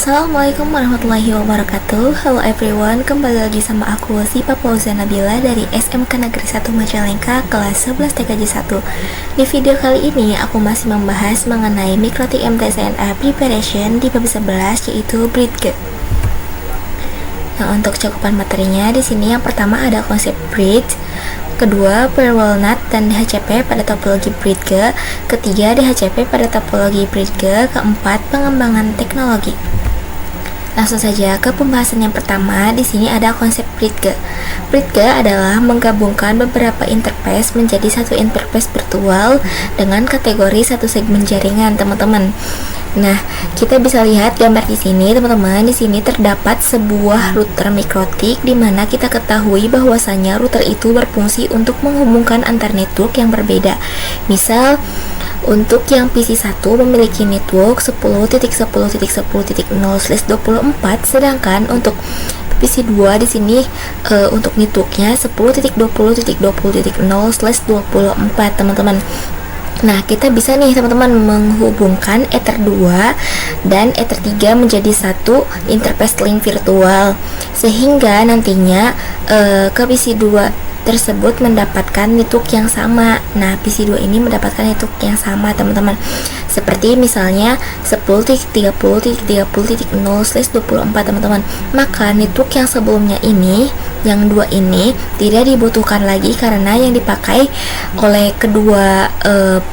Assalamualaikum warahmatullahi wabarakatuh. Halo everyone, kembali lagi sama aku Sipa Fauzia Nabila dari SMK Negeri 1 Majalengka kelas 11 TKJ 1. Di video kali ini aku masih membahas mengenai Mikrotik MTSNA Preparation di bab 11 yaitu Bridge. Nah, untuk cakupan materinya di sini yang pertama ada konsep bridge, kedua firewall NAT dan DHCP pada topologi bridge, ketiga DHCP pada topologi bridge, keempat pengembangan teknologi. Langsung saja ke pembahasan yang pertama. Di sini ada konsep bridge. Bridge adalah menggabungkan beberapa interface menjadi satu interface virtual dengan kategori satu segmen jaringan, teman-teman. Nah, kita bisa lihat gambar di sini, teman-teman. Di sini terdapat sebuah router mikrotik di mana kita ketahui bahwasanya router itu berfungsi untuk menghubungkan antar network yang berbeda. Misal, untuk yang PC1 memiliki network 10.10.10.0/24, sedangkan untuk PC2 di sini untuk networknya 10.20.20.0/24, teman-teman. Nah, kita bisa nih teman-teman menghubungkan Ether 2 dan Ether 3 menjadi satu interface link virtual, sehingga nantinya ke PC2 tersebut mendapatkan network yang sama. Nah, PC2 ini mendapatkan network yang sama, teman-teman. Seperti misalnya 10.30.30.0/24, teman-teman. Maka network yang sebelumnya ini, yang dua ini tidak dibutuhkan lagi karena yang dipakai oleh kedua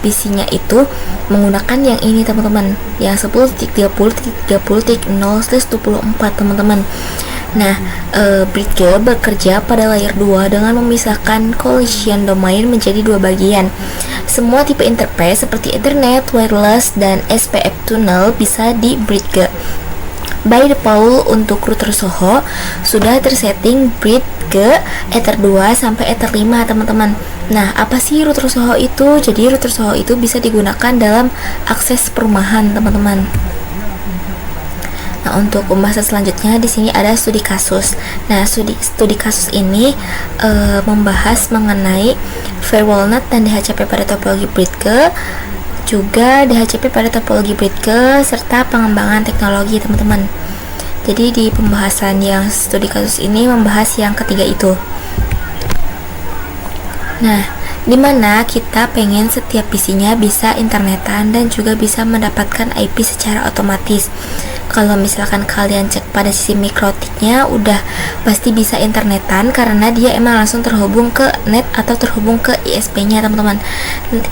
PC-nya itu menggunakan yang ini, teman-teman. Yang 10.30.30.0/24, teman-teman. Nah, bridge bekerja pada layer 2 dengan memisahkan collision domain menjadi dua bagian. Semua tipe interface seperti Ethernet, wireless, dan SPF tunnel bisa di bridge. By default untuk router Soho sudah tersetting bridge ke Ether 2 sampai Ether 5, teman-teman. Nah, apa sih router Soho itu? Jadi router Soho itu bisa digunakan dalam akses perumahan, teman-teman. Nah, untuk pembahasan selanjutnya di sini ada studi kasus. Nah, studi kasus ini membahas mengenai firewall NAT dan DHCP pada topologi bridge, juga DHCP pada topologi bridge serta pengembangan teknologi, teman-teman. Jadi di pembahasan yang studi kasus ini membahas yang ketiga itu. Nah, dimana kita pengen setiap PC-nya bisa internetan dan juga bisa mendapatkan IP secara otomatis. Kalau misalkan kalian cek pada sisi mikrotiknya udah pasti bisa internetan karena dia emang langsung terhubung ke net atau terhubung ke ISP-nya, teman-teman.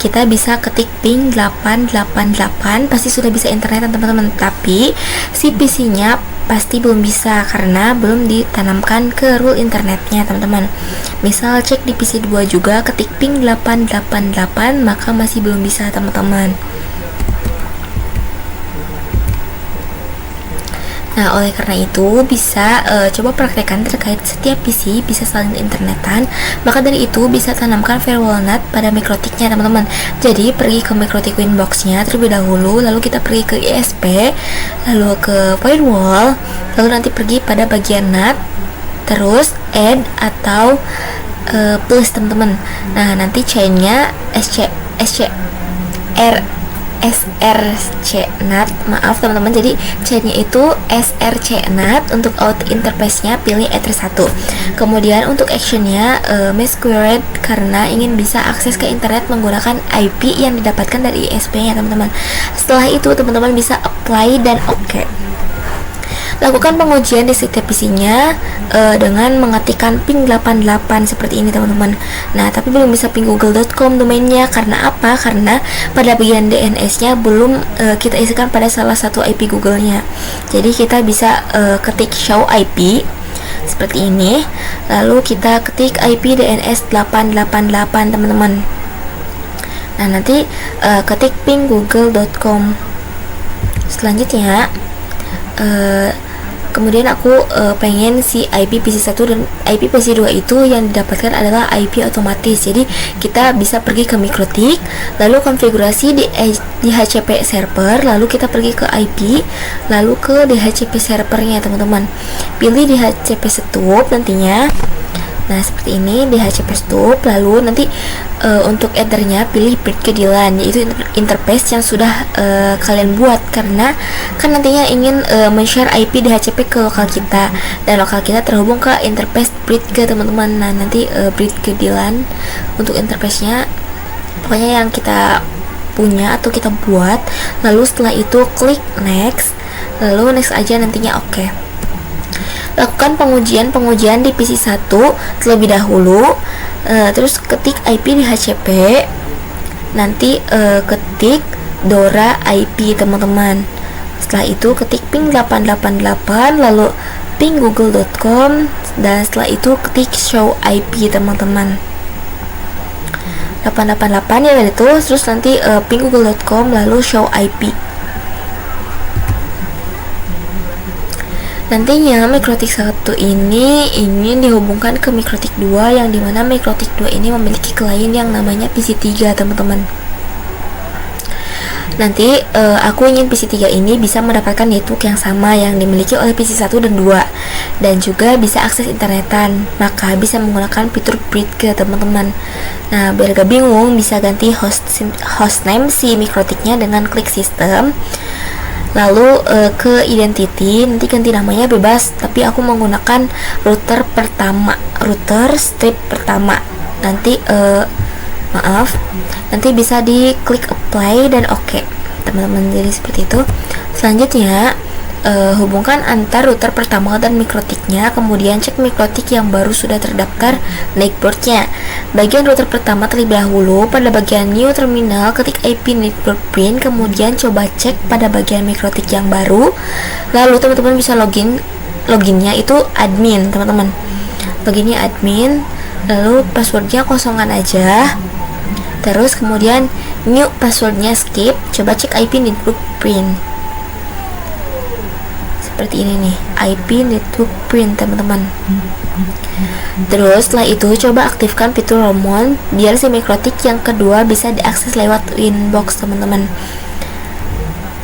Kita bisa ketik ping 888 pasti sudah bisa internetan, teman-teman. Tapi si PC-nya pasti belum bisa karena belum ditanamkan ke rule internetnya, teman-teman. Misal cek di PC2 juga ketik ping 888 maka masih belum bisa, teman-teman. Nah, oleh karena itu bisa coba praktekkan terkait setiap PC bisa saling internetan. Maka dari itu bisa tanamkan firewall NAT pada mikrotiknya, teman-teman. Jadi pergi ke mikrotik Winbox-nya terlebih dahulu, lalu kita pergi ke ISP, lalu ke firewall, lalu nanti pergi pada bagian NAT, terus add atau plus, teman-teman. Nah, nanti chainnya SRC NAT, maaf teman-teman, jadi chainnya itu SRC NAT. Untuk out interface-nya pilih Ether 1. Kemudian untuk actionnya mesh query karena ingin bisa akses ke internet menggunakan IP yang didapatkan dari ISP-nya, teman-teman. Setelah itu teman-teman bisa apply dan oke. Lakukan pengujian di setiap PC-nya dengan mengetikkan ping 88 seperti ini, teman-teman. Nah, tapi belum bisa ping google.com domainnya. Karena apa? Karena pada bagian DNS-nya belum kita isikan pada salah satu IP Google-nya. Jadi kita bisa ketik show IP seperti ini. Lalu kita ketik IP DNS 888, teman-teman. Nah, nanti ketik ping google.com. Selanjutnya kemudian aku pengen si IP PC1 dan IP PC2 itu yang didapatkan adalah IP otomatis. Jadi kita bisa pergi ke mikrotik, lalu konfigurasi di DHCP server, lalu kita pergi ke IP, lalu ke DHCP servernya, teman-teman. Pilih DHCP setup nantinya. Nah seperti ini DHCP stop. Lalu nanti untuk headernya pilih bridge ke DLAN, yaitu interface yang sudah kalian buat, karena kan nantinya ingin men-share IP DHCP ke lokal kita, dan lokal kita terhubung ke interface bridge ke teman-teman. Nah nanti bridge ke DLAN untuk interface-nya pokoknya yang kita punya atau kita buat. Lalu setelah itu klik next, lalu next aja nantinya. Oke. Lakukan pengujian di PC 1 terlebih dahulu. Terus ketik IP DHCP, nanti ketik DORA IP teman-teman. Setelah itu ketik ping 888, lalu ping google.com, dan setelah itu ketik show IP teman-teman. 888 ya itu, terus nanti ping google.com lalu show IP. Nantinya Mikrotik 1 ini ingin dihubungkan ke Mikrotik 2, yang dimana Mikrotik 2 ini memiliki klien yang namanya PC 3 teman-teman. Nanti aku ingin PC 3 ini bisa mendapatkan network yang sama yang dimiliki oleh PC 1 dan 2, dan juga bisa akses internetan, maka bisa menggunakan fitur bridge ke teman-teman. Nah biar gak bingung, bisa ganti hostname si Mikrotiknya dengan klik sistem, lalu ke identity, nanti ganti namanya bebas, tapi aku menggunakan router strip pertama. Nanti nanti bisa diklik apply dan oke teman-teman. Jadi seperti itu. Selanjutnya hubungkan antar router pertama dan Mikrotiknya, kemudian cek Mikrotik yang baru sudah terdaftar networknya. Bagian router pertama terlebih dahulu, pada bagian new terminal ketik IP network pin, kemudian coba cek pada bagian Mikrotik yang baru. Lalu teman-teman bisa loginnya itu admin teman-teman, loginnya admin, lalu passwordnya kosongan aja, terus kemudian new passwordnya skip, coba cek IP network pin seperti ini nih, IP network print teman-teman. Terus setelah itu coba aktifkan fitur Roamon biar si Mikrotik yang kedua bisa diakses lewat Winbox teman-teman.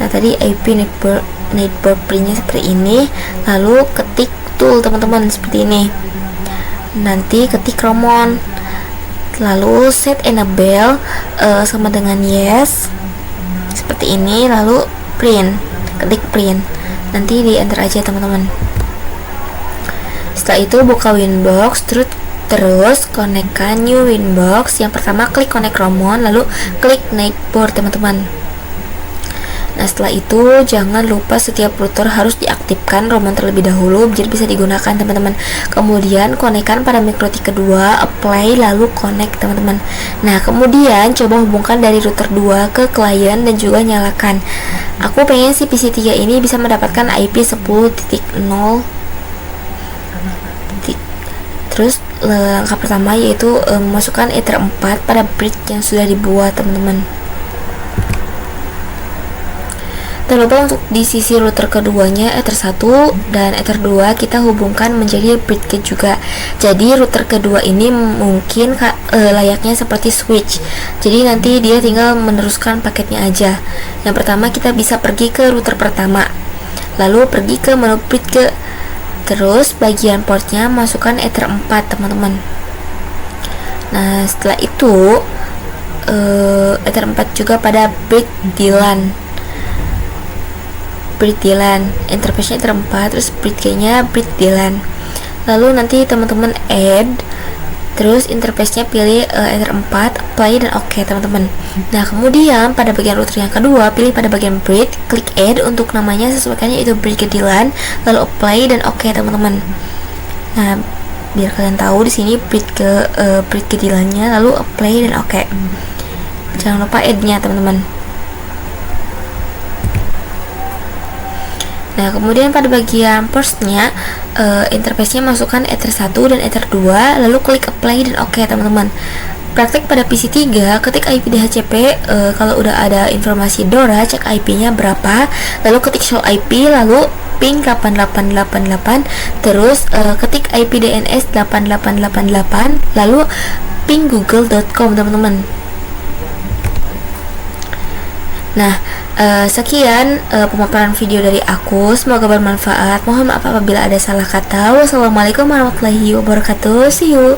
Nah tadi IP network printnya seperti ini, lalu ketik tool teman-teman seperti ini, nanti ketik Roamon, lalu set enable sama dengan yes seperti ini, lalu print, ketik print, nanti di enter aja teman-teman. Setelah itu buka Winbox, terus konekkan new Winbox. Yang pertama klik connect Roamon, lalu klik network teman-teman. Nah setelah itu jangan lupa setiap router harus diaktifkan Roamon terlebih dahulu biar bisa digunakan teman-teman. Kemudian konekkan pada Mikrotik kedua, apply, lalu connect teman-teman. Nah kemudian coba hubungkan dari router 2 ke klien dan juga nyalakan. Aku pengen si PC 3 ini bisa mendapatkan IP 10.0. Terus langkah pertama yaitu memasukkan Ether 4 pada bridge yang sudah dibuat teman-teman. Tak lupa untuk di sisi router keduanya Ether 1 dan Ether 2 kita hubungkan menjadi bridge juga. Jadi router kedua ini mungkin layaknya seperti switch. Jadi nanti dia tinggal meneruskan paketnya aja. Yang pertama kita bisa pergi ke router pertama, lalu pergi ke menu bridge ke, terus bagian portnya masukkan Ether 4 teman-teman. Nah setelah itu Ether 4 juga pada bridge DLAN. Bridge DLAN, interface-nya Ether 4, terus bridge-nya bridge DLAN. Lalu nanti teman-teman add, terus interface-nya pilih Ether 4, apply dan oke teman-teman. Nah kemudian pada bagian router yang kedua pilih pada bagian bridge, klik add, untuk namanya sesuaikannya itu bridge ke DLAN, lalu apply dan oke teman-teman. Nah biar kalian tahu di sini bridge ke DLAN-nya, lalu apply dan oke. Jangan lupa add-nya teman-teman. Nah kemudian pada bagian ports-nya interface-nya masukkan Ether 1 dan Ether 2, lalu klik apply dan oke teman-teman. Praktek pada PC 3, ketik IP DHCP, kalau udah ada informasi DORA cek IP-nya berapa, lalu ketik show IP, lalu ping 8888, terus ketik IP DNS 8888, lalu ping google.com teman-teman. Nah Sekian pemaparan video dari aku, semoga bermanfaat. Mohon maaf apabila ada salah kata. Wassalamualaikum warahmatullahi wabarakatuh. See you.